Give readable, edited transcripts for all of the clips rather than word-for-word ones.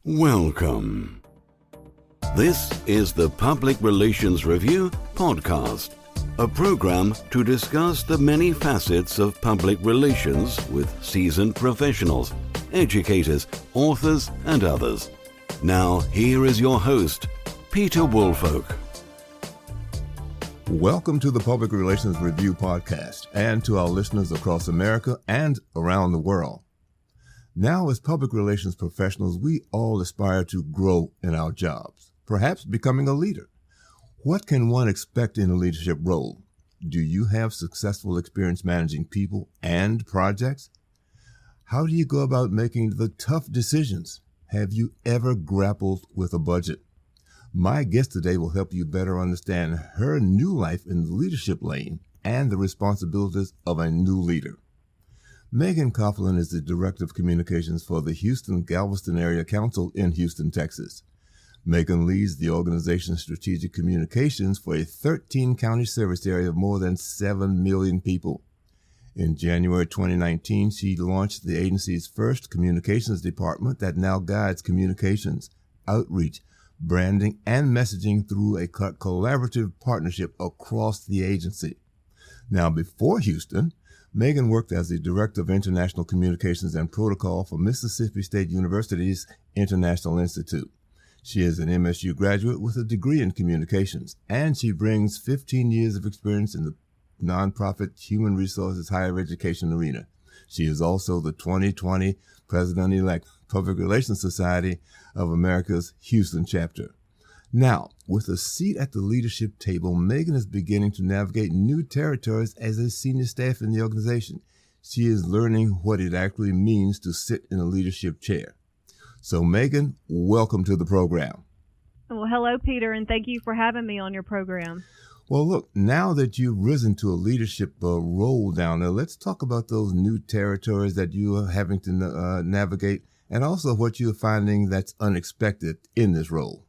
Welcome. This is the Public Relations Review podcast, a program to discuss the many facets of public relations with seasoned professionals, educators, authors, and others. Now, here is your host, Peter Woolfolk. Welcome to the Public Relations Review podcast and to our listeners across America and around the world. Now, as public relations professionals, we all aspire to grow in our jobs, perhaps becoming a leader. What can one expect in a leadership role? Do you have successful experience managing people and projects? How do you go about making the tough decisions? Have you ever grappled with a budget? My guest today will help you better understand her new life in the leadership lane and the responsibilities of a new leader. Meagan Coughlin is the Director of Communications for the Houston-Galveston Area Council in Houston, Texas. Meagan leads the organization's strategic communications for a 13-county service area of more than 7 million people. In January 2019, she launched the agency's first communications department that now guides communications, outreach, branding, and messaging through a collaborative partnership across the agency. Now, before Houston, Meagan worked as the Director of International Communications and Protocol for Mississippi State University's International Institute. She is an MSU graduate with a degree in communications, and she brings 15 years of experience in the nonprofit human resources higher education arena. She is also the 2020 President-elect Public Relations Society of America's Houston chapter. Now, with a seat at the leadership table, Meagan is beginning to navigate new territories as a senior staff in the organization. She is learning what it actually means to sit in a leadership chair. So, Meagan, welcome to the program. Well, hello, Peter, and thank you for having me on your program. Well, look, now that you've risen to a leadership role down there, let's talk about those new territories that you are having to navigate and also what you're finding that's unexpected in this role.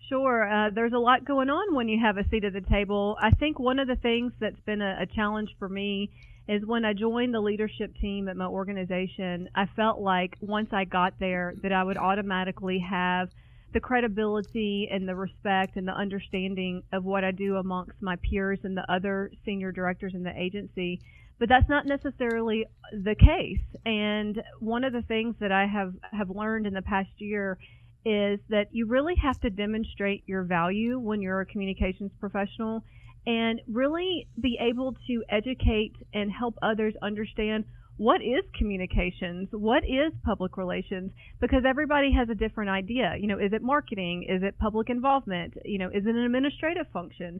Sure. There's a lot going on when you have a seat at the table. I think one of the things that's been a challenge for me is when I joined the leadership team at my organization, I felt like once I got there that I would automatically have the credibility and the respect and the understanding of what I do amongst my peers and the other senior directors in the agency. But that's not necessarily the case. And one of the things that I have learned in the past year is that you really have to demonstrate your value when you're a communications professional and really be able to educate and help others understand what is communications, what is public relations, because everybody has a different idea. You know, is it marketing? Is it public involvement? You know, is it an administrative function?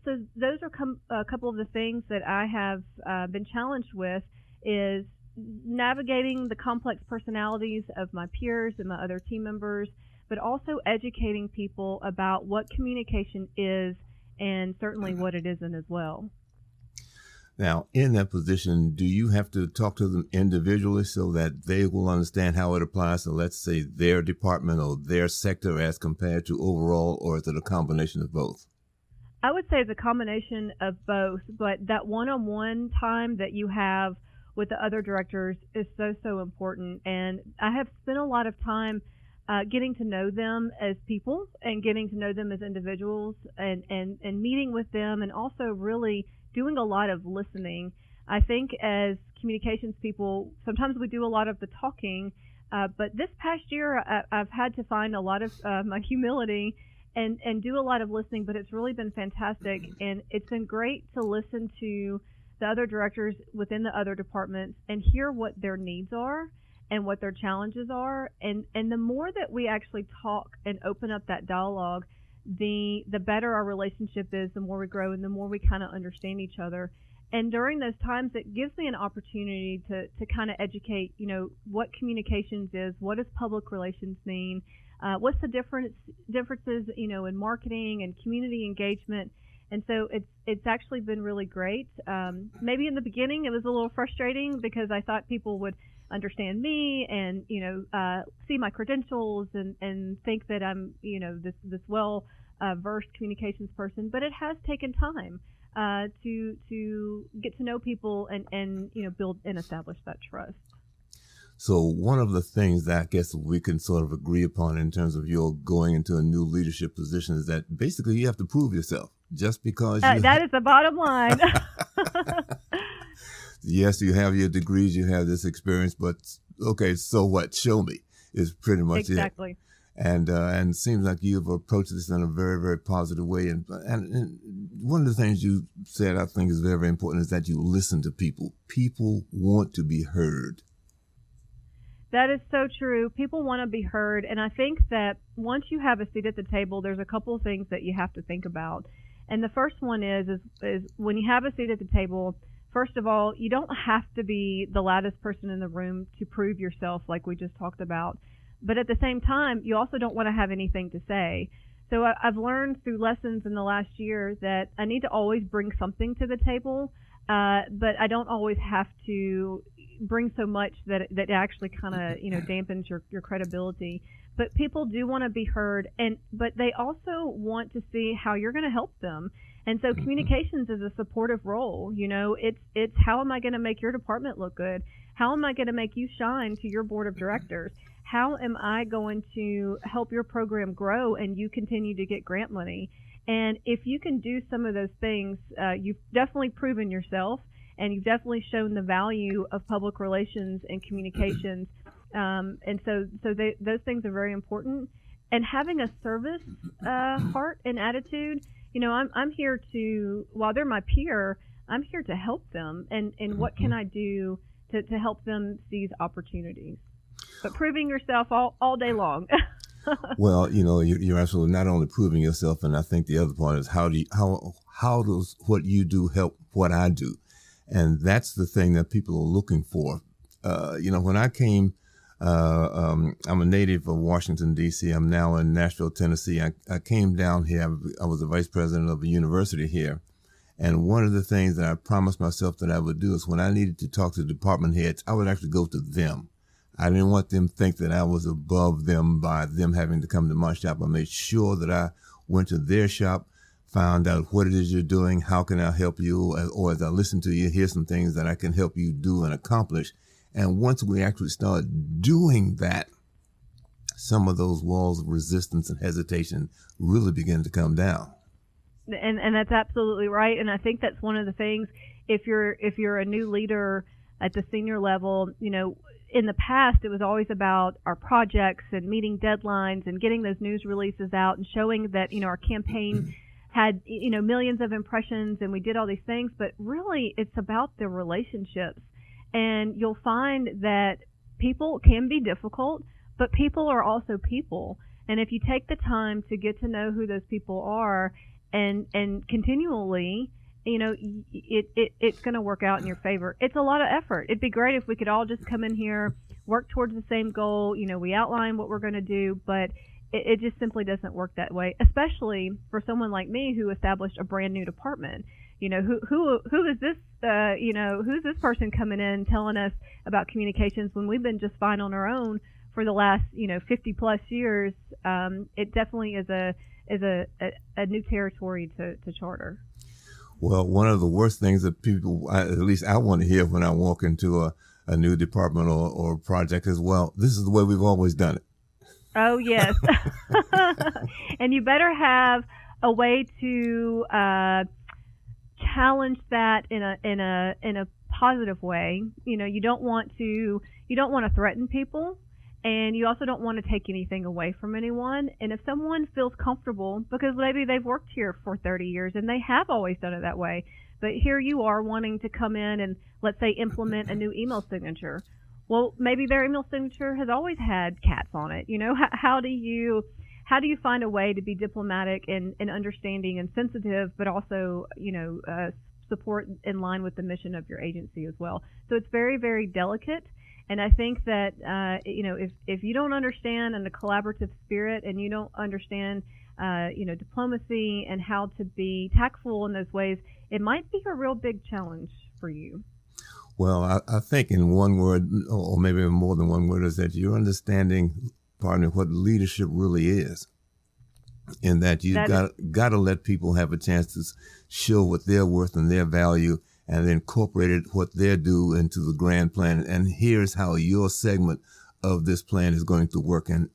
So those are a couple of the things that I have been challenged with is navigating the complex personalities of my peers and my other team members, but also educating people about what communication is and certainly what it isn't as well. Now, in that position, do you have to talk to them individually so that they will understand how it applies to, let's say, their department or their sector as compared to overall, or is it a combination of both? I would say it's a combination of both, but that one-on-one time that you have with the other directors is so important. And I have spent a lot of time getting to know them as people and getting to know them as individuals and meeting with them and also really doing a lot of listening. I think as communications people, sometimes we do a lot of the talking, but this past year I've had to find a lot of my humility and do a lot of listening, but it's really been fantastic. And it's been great to listen to the other directors within the other departments and hear what their needs are and what their challenges are. And the more that we actually talk and open up that dialogue, the better our relationship is, the more we grow and the more we kind of understand each other. And during those times, it gives me an opportunity to kind of educate, you know, what communications is, what does public relations mean, what's the differences, you know, in marketing and community engagement. And so it's actually been really great. Maybe in the beginning it was a little frustrating because I thought people would understand me and, you know, see my credentials and think that I'm, you know, this well versed communications person. But it has taken time to get to know people and you know, build and establish that trust. So one of the things that I guess we can sort of agree upon in terms of your going into a new leadership position is that basically you have to prove yourself. Just because that is the bottom line. Yes, you have your degrees, you have this experience, but okay, so what? Show me is pretty much exactly. it. And it seems like you've approached this in a very, very positive way. And one of the things you said I think is very, very important is that you listen to people. People want to be heard. That is so true. People want to be heard. And I think that once you have a seat at the table, there's a couple of things that you have to think about. And the first one is when you have a seat at the table, first of all, you don't have to be the loudest person in the room to prove yourself like we just talked about. But at the same time, you also don't want to have anything to say. So I've learned through lessons in the last year that I need to always bring something to the table, but I don't always have to bring so much that it actually kind of dampens your credibility. But people do want to be heard, but they also want to see how you're going to help them. And so communications is a supportive role. It's how am I going to make your department look good? How am I going to make you shine to your board of directors? How am I going to help your program grow and you continue to get grant money? And if you can do some of those things, you've definitely proven yourself, and you've definitely shown the value of public relations and communications. And so those things are very important. And having a service heart and attitude, I'm here to, while they're my peer, I'm here to help them. And what can I do to help them seize opportunities? But proving yourself all day long. Well, you're absolutely not only proving yourself, and I think the other part is how does what you do help what I do? And that's the thing that people are looking for. When I came, I'm a native of Washington, D.C. I'm now in Nashville, Tennessee. I came down here. I was the vice president of a university here. And one of the things that I promised myself that I would do is when I needed to talk to department heads, I would actually go to them. I didn't want them to think that I was above them by them having to come to my shop. I made sure that I went to their shop, found out what it is you're doing, how can I help you, or as I listen to you, here's some things that I can help you do and accomplish. And once we actually start doing that, some of those walls of resistance and hesitation really begin to come down. And that's absolutely right. And I think that's one of the things, if you're a new leader at the senior level, in the past, it was always about our projects and meeting deadlines and getting those news releases out and showing that, our campaign had, millions of impressions and we did all these things. But really, it's about the relationships. And you'll find that people can be difficult, but people are also people. And if you take the time to get to know who those people are and continually, it's going to work out in your favor. It's a lot of effort. It'd be great if we could all just come in here, work towards the same goal. We outline what we're going to do, but it just simply doesn't work that way, especially for someone like me who established a brand new department. Who is this, who's this person coming in telling us about communications when we've been just fine on our own for the last, 50 plus years? It definitely is a new territory to charter. Well, one of the worst things that people, at least I want to hear when I walk into a new department or project is, well, this is the way we've always done it. Oh, yes. And you better have a way to challenge that in a positive way. You don't want to threaten people. And you also don't want to take anything away from anyone. And if someone feels comfortable, because maybe they've worked here for 30 years and they have always done it that way, but here you are wanting to come in and, let's say, implement a new email signature. Well, maybe their email signature has always had cats on it. How do you find a way to be diplomatic and understanding and sensitive, but also, support in line with the mission of your agency as well? So it's very, very delicate. And I think that, if you don't understand in the collaborative spirit and you don't understand, diplomacy and how to be tactful in those ways, it might be a real big challenge for you. Well, I think in one word, or maybe more than one word, is that you're understanding, partner, what leadership really is. In that you've got to let people have a chance to show what they're worth and their value and then incorporated what they do into the grand plan. And here's how your segment of this plan is going to work and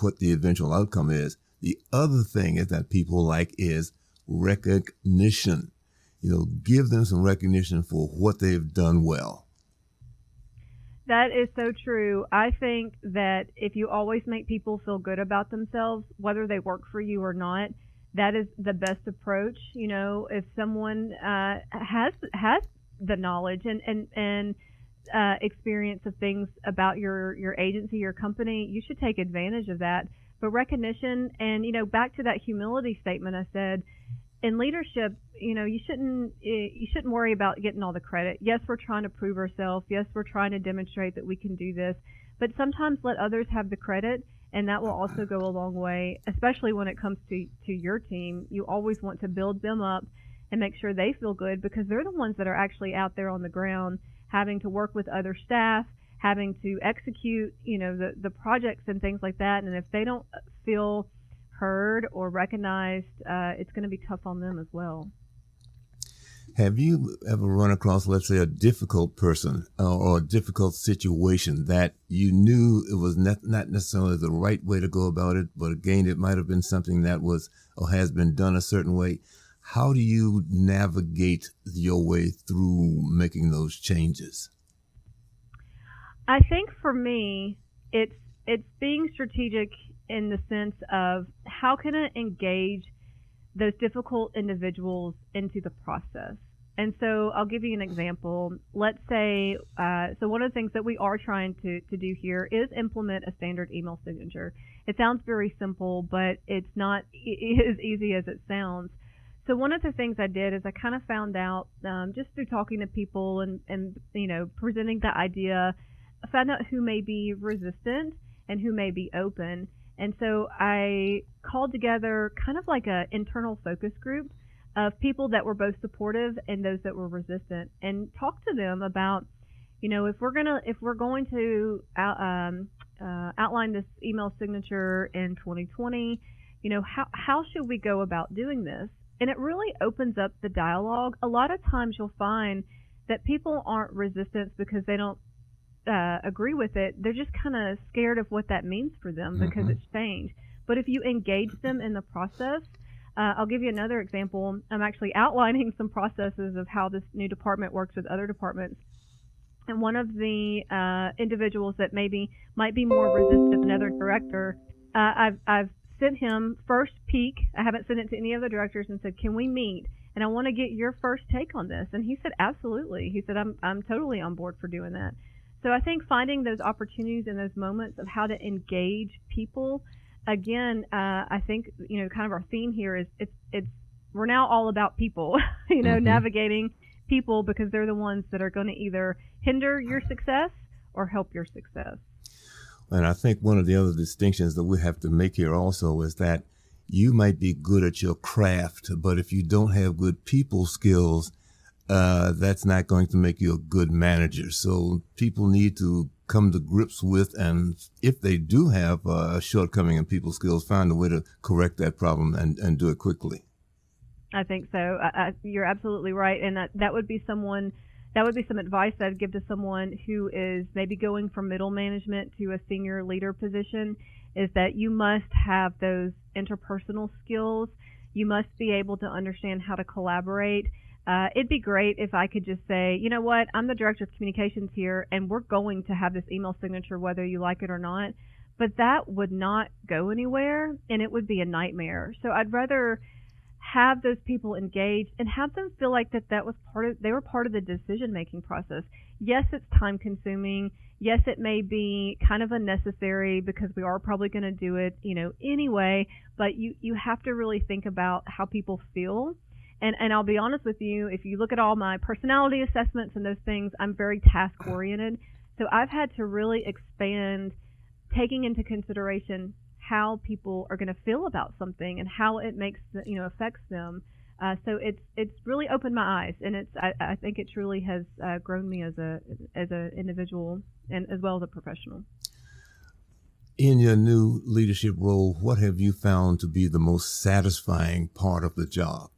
what the eventual outcome is. The other thing is that people like is recognition. Give them some recognition for what they've done well. That is so true. I think that if you always make people feel good about themselves, whether they work for you or not, that is the best approach. If someone has the knowledge and experience of things about your agency, your company, you should take advantage of that. But recognition and, back to that humility statement I said, in leadership, you shouldn't worry about getting all the credit. Yes, we're trying to prove ourselves. Yes, we're trying to demonstrate that we can do this. But sometimes let others have the credit, and that will also go a long way, especially when it comes to your team. You always want to build them up and make sure they feel good, because they're the ones that are actually out there on the ground having to work with other staff, having to execute, the projects and things like that. And if they don't feel heard or recognized, it's going to be tough on them as well. Have you ever run across, let's say, a difficult person or a difficult situation that you knew it was not necessarily the right way to go about it, but again, it might have been something that was or has been done a certain way? How do you navigate your way through making those changes? I think for me, it's being strategic in the sense of how can I engage those difficult individuals into the process. And so I'll give you an example. Let's say, so one of the things that we are trying to do here is implement a standard email signature. It sounds very simple, but it's not as easy as it sounds. So one of the things I did is I kind of found out just through talking to people and presenting the idea, I found out who may be resistant and who may be open. And so I called together kind of like an internal focus group of people that were both supportive and those that were resistant, and talked to them about, if we're going to outline this email signature in 2020, how should we go about doing this? And it really opens up the dialogue. A lot of times you'll find that people aren't resistant because they don't agree with it. They're just kind of scared of what that means for them because it's change. But if you engage them in the process, I'll give you another example. I'm actually outlining some processes of how this new department works with other departments. And one of the individuals that might be more resistant than another director, I've sent him first peek. I haven't sent it to any other directors and said, can we meet? And I want to get your first take on this. And he said, absolutely. He said, I'm totally on board for doing that. So I think finding those opportunities and those moments of how to engage people, again, I think, kind of our theme here is it's we're now all about people, navigating people, because they're the ones that are going to either hinder your success or help your success. And I think one of the other distinctions that we have to make here also is that you might be good at your craft, but if you don't have good people skills, that's not going to make you a good manager. So people need to come to grips with, and if they do have a shortcoming in people skills, find a way to correct that problem and do it quickly. I think so. You're absolutely right. And that would be some advice I'd give to someone who is maybe going from middle management to a senior leader position, is that you must have those interpersonal skills. You must be able to understand how to collaborate. It'd be great if I could just say, you know what, I'm the director of communications here, and we're going to have this email signature whether you like it or not. But that would not go anywhere, and it would be a nightmare. So I'd rather have those people engaged and have them feel like they were part of the decision-making process. Yes, it's time-consuming. Yes, it may be kind of unnecessary because we are probably going to do it, anyway. But you have to really think about how people feel. And I'll be honest with you, if you look at all my personality assessments and those things, I'm very task-oriented. So I've had to really expand, taking into consideration how people are going to feel about something and how it affects them. So it's really opened my eyes, and I think it truly has grown me as an individual and as well as a professional. In your new leadership role, what have you found to be the most satisfying part of the job?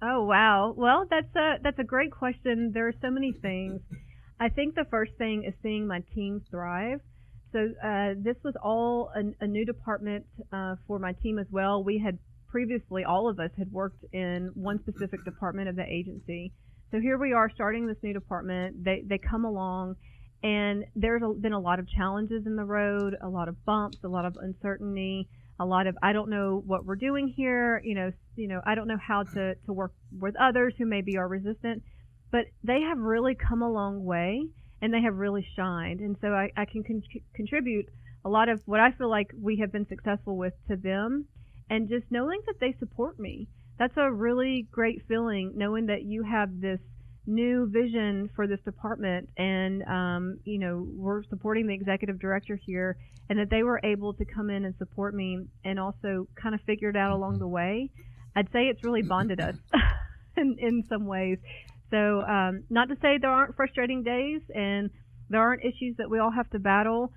Oh wow. Well, that's a great question. There are so many things. I think the first thing is seeing my team thrive. So this was all a new department for my team as well. We had previously, all of us had worked in one specific department of the agency. So here we are starting this new department. They come along, and there's been a lot of challenges in the road, a lot of bumps, a lot of uncertainty, a lot of I don't know what we're doing here. I don't know how to work with others who maybe are resistant. But they have really come a long way, and they have really shined. And so I can contribute a lot of what I feel like we have been successful with to them, and just knowing that they support me. That's a really great feeling, knowing that you have this new vision for this department, and we're supporting the executive director here, and that they were able to come in and support me, and also kind of figure it out along the way. I'd say it's really bonded us in some ways. So not to say there aren't frustrating days and there aren't issues that we all have to battle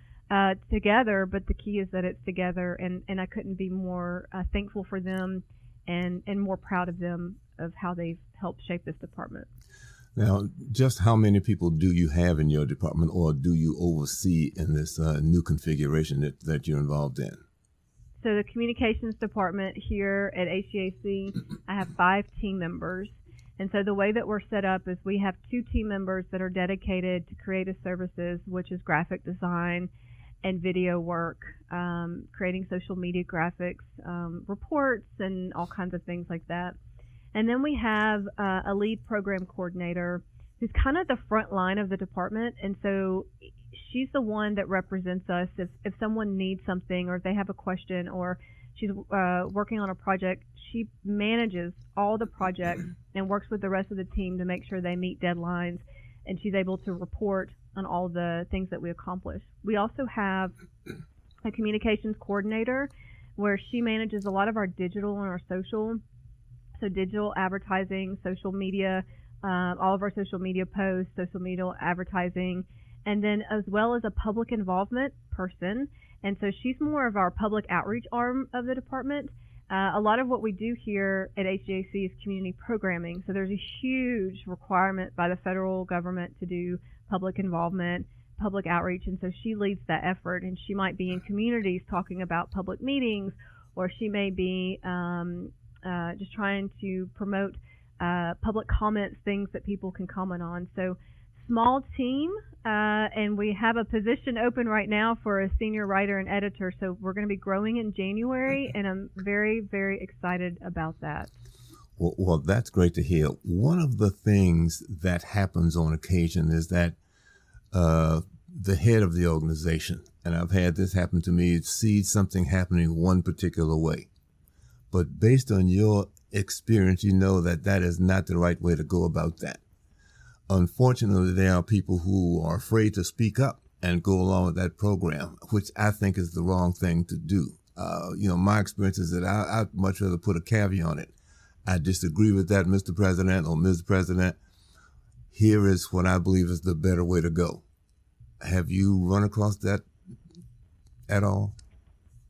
together, but the key is that it's together, and I couldn't be more thankful for them and more proud of them of how they've helped shape this department. Now, just how many people do you have in your department, or do you oversee in this new configuration that you're involved in? So the communications department here at HGAC, I have 5 team members. And so the way that we're set up is we have 2 team members that are dedicated to creative services, which is graphic design and video work, creating social media graphics, reports, and all kinds of things like that. And then we have a lead program coordinator who's kind of the front line of the department. And so she's the one that represents us if someone needs something, or if they have a question, or she's working on a project. She manages all the projects and works with the rest of the team to make sure they meet deadlines, and she's able to report on all the things that we accomplish. We also have a communications coordinator where she manages a lot of our digital and our social, so digital advertising, social media, all of our social media posts, social media advertising, and then as well as a public involvement person. And so she's more of our public outreach arm of the department. A lot of what we do here at HGAC is community programming. So there's a huge requirement by the federal government to do public involvement, public outreach. And so she leads that effort. And she might be in communities talking about public meetings, or she may be just trying to promote public comments, things that people can comment on. So small team, and we have a position open right now for a senior writer and editor, so we're going to be growing in January, and I'm very, very excited about that. Well, that's great to hear. One of the things that happens on occasion is that the head of the organization, and I've had this happen to me, sees something happening one particular way. But based on your experience, you know that is not the right way to go about that. Unfortunately, there are people who are afraid to speak up and go along with that program, which I think is the wrong thing to do. My experience is that I'd much rather put a caveat on it. I disagree with that, Mr. President or Ms. President. Here is what I believe is the better way to go. Have you run across that at all?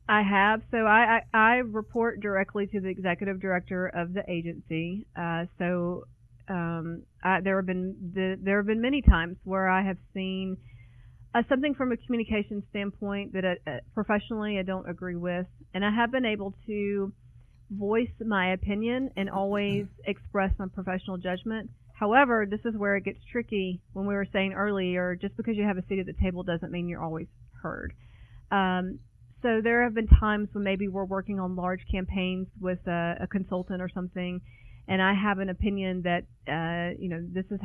I have. So I report directly to the executive director of the agency. There have been many times where I have seen something from a communication standpoint that professionally I don't agree with, and I have been able to voice my opinion and always express my professional judgment. However, this is where it gets tricky when we were saying earlier, just because you have a seat at the table doesn't mean you're always heard. So there have been times when maybe we're working on large campaigns with a consultant or something, and I have an opinion that this is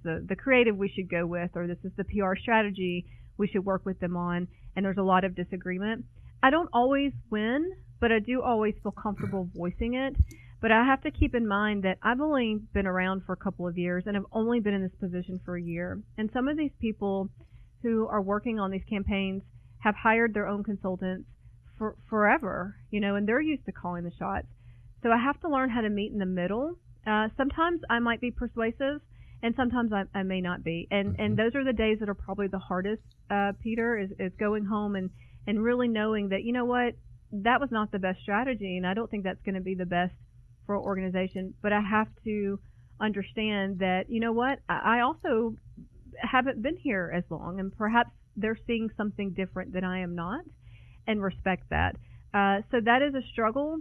the creative we should go with, or this is the PR strategy we should work with them on, and there's a lot of disagreement. I don't always win, but I do always feel comfortable voicing it. But I have to keep in mind that I've only been around for a couple of years, and I've only been in this position for a year. And some of these people who are working on these campaigns have hired their own consultants for forever, and they're used to calling the shots. So I have to learn how to meet in the middle. Sometimes I might be persuasive, and sometimes I may not be. And those are the days that are probably the hardest, Peter, is going home and really knowing that, that was not the best strategy, and I don't think that's going to be the best for an organization, but I have to understand that, you know what, I also haven't been here as long, and perhaps they're seeing something different that I am not, and respect that. So that is a struggle,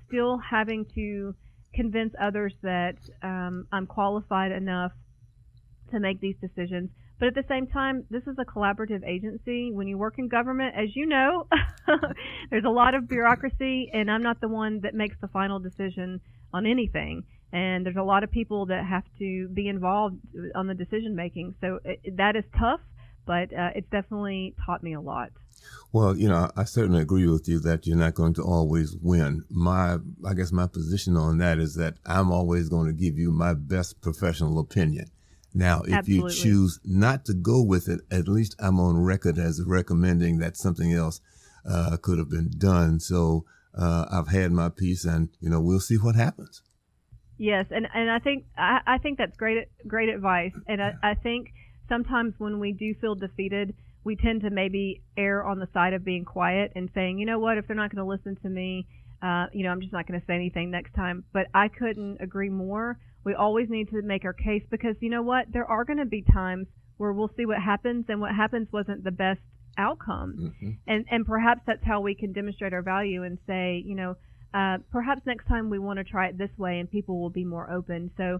still having to convince others that I'm qualified enough to make these decisions. But at the same time, this is a collaborative agency. When you work in government, as you know, there's a lot of bureaucracy, and I'm not the one that makes the final decision on anything. And there's a lot of people that have to be involved on the decision making. So that is tough, but it's definitely taught me a lot. Well, I certainly agree with you that you're not going to always win. I guess my position on that is that I'm always going to give you my best professional opinion. Now, if Absolutely. you choose not to go with it, at least I'm on record as recommending that something else could have been done. So I've had my piece, and we'll see what happens. Yes, and I think that's great advice. And I think sometimes when we do feel defeated, we tend to maybe err on the side of being quiet and saying, you know what, if they're not going to listen to me, I'm just not going to say anything next time. But I couldn't agree more. We always need to make our case, because you know what, there are going to be times where we'll see what happens, and what happens wasn't the best outcome. Mm-hmm. And perhaps that's how we can demonstrate our value and say, perhaps next time we want to try it this way, and people will be more open. So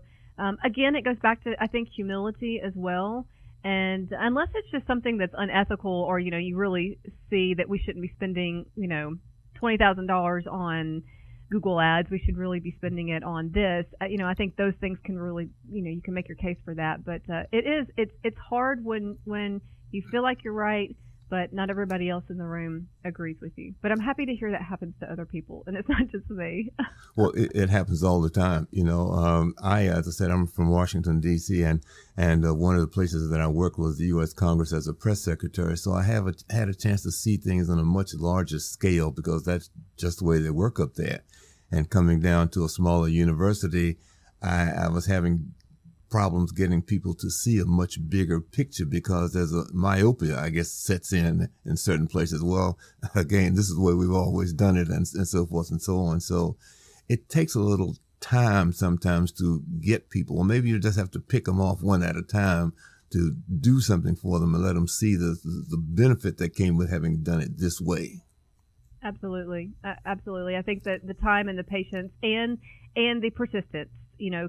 again, it goes back to, I think, humility as well. And unless it's just something that's unethical, or you really see that we shouldn't be spending $20,000 on Google ads, we should really be spending it on this. I think those things can really, you can make your case for that. But it's hard when you feel like you're right, but not everybody else in the room agrees with you. But I'm happy to hear that happens to other people, and it's not just me. Well, it happens all the time. As I said, I'm from Washington, D.C., and one of the places that I worked was the U.S. Congress as a press secretary. So I had a chance to see things on a much larger scale, because that's just the way they work up there. And coming down to a smaller university, I was having problems getting people to see a much bigger picture, because there's a myopia, I guess, sets in certain places. Well, again, this is the way we've always done it, and so forth and so on. So it takes a little time sometimes to get people, or maybe you just have to pick them off one at a time to do something for them and let them see the benefit that came with having done it this way. Absolutely. Absolutely. I think that the time and the patience and the persistence,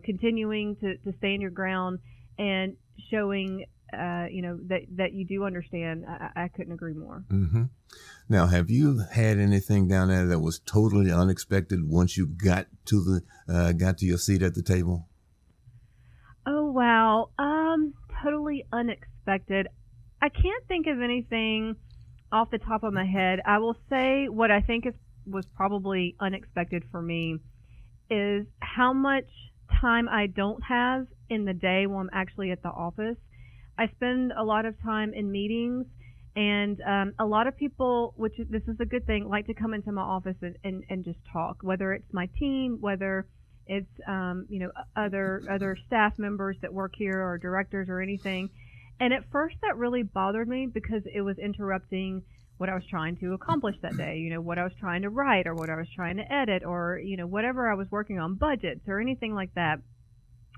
continuing to stand your ground and showing, that you do understand. I couldn't agree more. Mm-hmm. Now, have you had anything down there that was totally unexpected once you got to your seat at the table? Oh, wow. Totally unexpected. I can't think of anything off the top of my head. I will say what I think was probably unexpected for me is how much time I don't have in the day while I'm actually at the office. I spend a lot of time in meetings, and a lot of people, which this is a good thing, like to come into my office and just talk, whether it's my team, whether it's other staff members that work here, or directors, or anything. And at first that really bothered me, because it was interrupting what I was trying to accomplish that day, what I was trying to write, or what I was trying to edit, or, whatever I was working on, budgets or anything like that.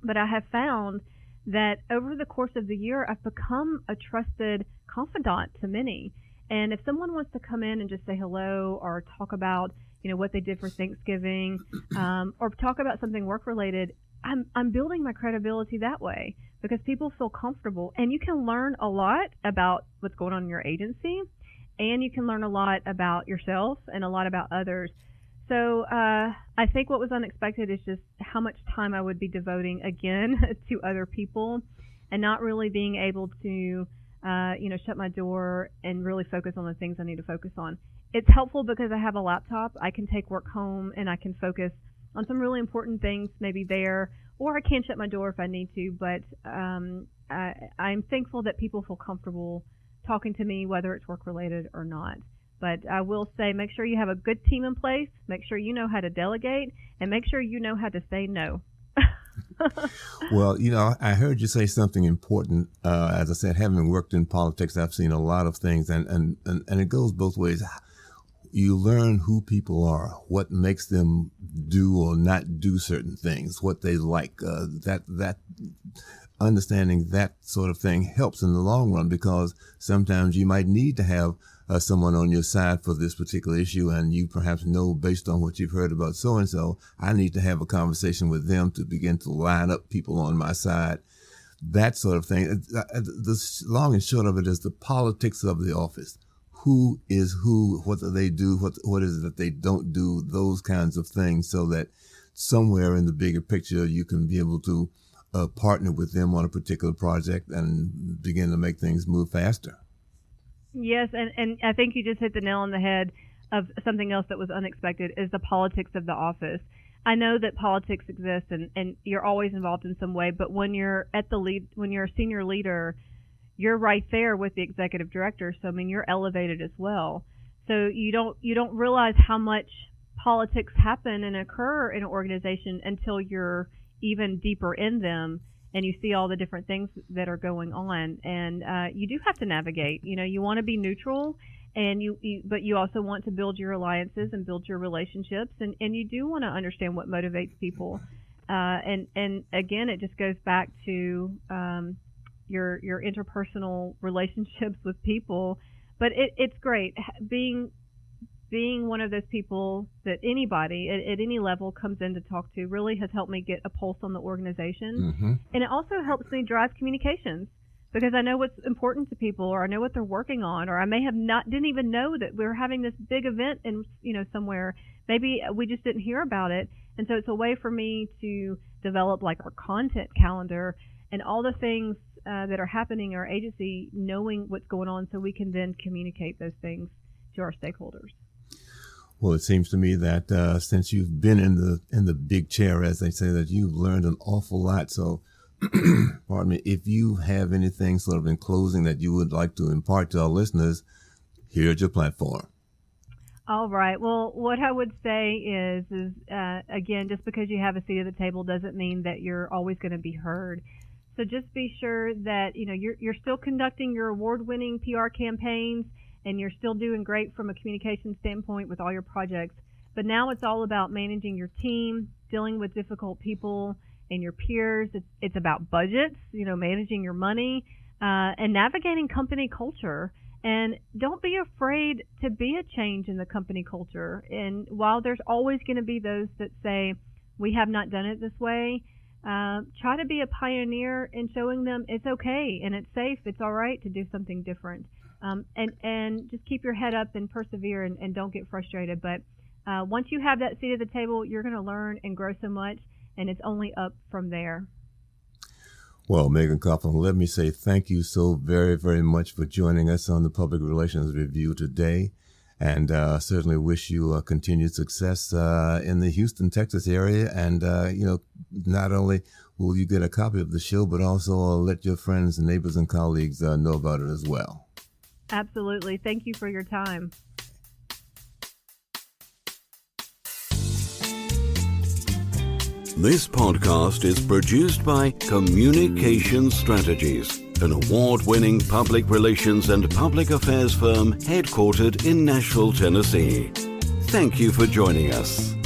But I have found that over the course of the year, I've become a trusted confidant to many. And if someone wants to come in and just say hello, or talk about, what they did for Thanksgiving, or talk about something work-related, I'm building my credibility that way, because people feel comfortable, and you can learn a lot about what's going on in your agency, and you can learn a lot about yourself and a lot about others. So I think what was unexpected is just how much time I would be devoting again to other people, and not really being able to shut my door and really focus on the things I need to focus on. It's helpful because I have a laptop. I can take work home, and I can focus on some really important things maybe there, or I can shut my door if I need to. But I'm thankful that people feel comfortable talking to me, whether it's work-related or not. But I will say, make sure you have a good team in place, make sure you know how to delegate, and make sure you know how to say no. Well, I heard you say something important. As I said, having worked in politics, I've seen a lot of things, and it goes both ways. you learn who people are, what makes them do or not do certain things, what they like. That understanding that sort of thing helps in the long run, because sometimes you might need to have someone on your side for this particular issue, and you perhaps know, based on what you've heard about so-and-so, I need to have a conversation with them to begin to line up people on my side. That sort of thing. The long and short of it is the politics of the office. Who is who? What do they do? What is it that they don't do? Those kinds of things, so that somewhere in the bigger picture you can be able to partner with them on a particular project and begin to make things move faster. Yes, and I think you just hit the nail on the head of something else that was unexpected, is the politics of the office. I know that politics exists and you're always involved in some way, but when you're at the lead, when you're a senior leader, you're right there with the executive director. So I mean, you're elevated as well. So you don't realize how much politics happen and occur in an organization until you're even deeper in them and you see all the different things that are going on. And you do have to navigate. You know, you want to be neutral, and but you also want to build your alliances and build your relationships, and you do want to understand what motivates people. And again, it just goes back to your interpersonal relationships with people. But it's great being one of those people that anybody at any level comes in to talk to. Really has helped me get a pulse on the organization. Mm-hmm. And it also helps me drive communications, because I know what's important to people, or I know what they're working on, or I may have didn't even know that we were having this big event in somewhere. Maybe we just didn't hear about it. And so it's a way for me to develop like our content calendar and all the things that are happening in our agency, knowing what's going on, so we can then communicate those things to our stakeholders. Well, it seems to me that since you've been in the big chair, as they say, that you've learned an awful lot. So, pardon me, if you have anything sort of in closing that you would like to impart to our listeners, here's your platform. All right. Well, what I would say is again, just because you have a seat at the table doesn't mean that you're always going to be heard. So just be sure that you're still conducting your award-winning PR campaigns, and you're still doing great from a communication standpoint with all your projects. But now it's all about managing your team, dealing with difficult people and your peers. It's about budgets, managing your money, and navigating company culture. And don't be afraid to be a change in the company culture. And while there's always going to be those that say, we have not done it this way, try to be a pioneer in showing them it's okay and it's safe, it's all right to do something different. And just keep your head up and persevere, and don't get frustrated. But once you have that seat at the table, you're going to learn and grow so much, and it's only up from there. Well, Meagan Coughlin, let me say thank you so very, very much for joining us on the Public Relations Review today, and certainly wish you continued success in the Houston, Texas area. And, not only will you get a copy of the show, but also let your friends and neighbors and colleagues know about it as well. Absolutely. Thank you for your time. This podcast is produced by Communication Strategies, an award-winning public relations and public affairs firm headquartered in Nashville, Tennessee. Thank you for joining us.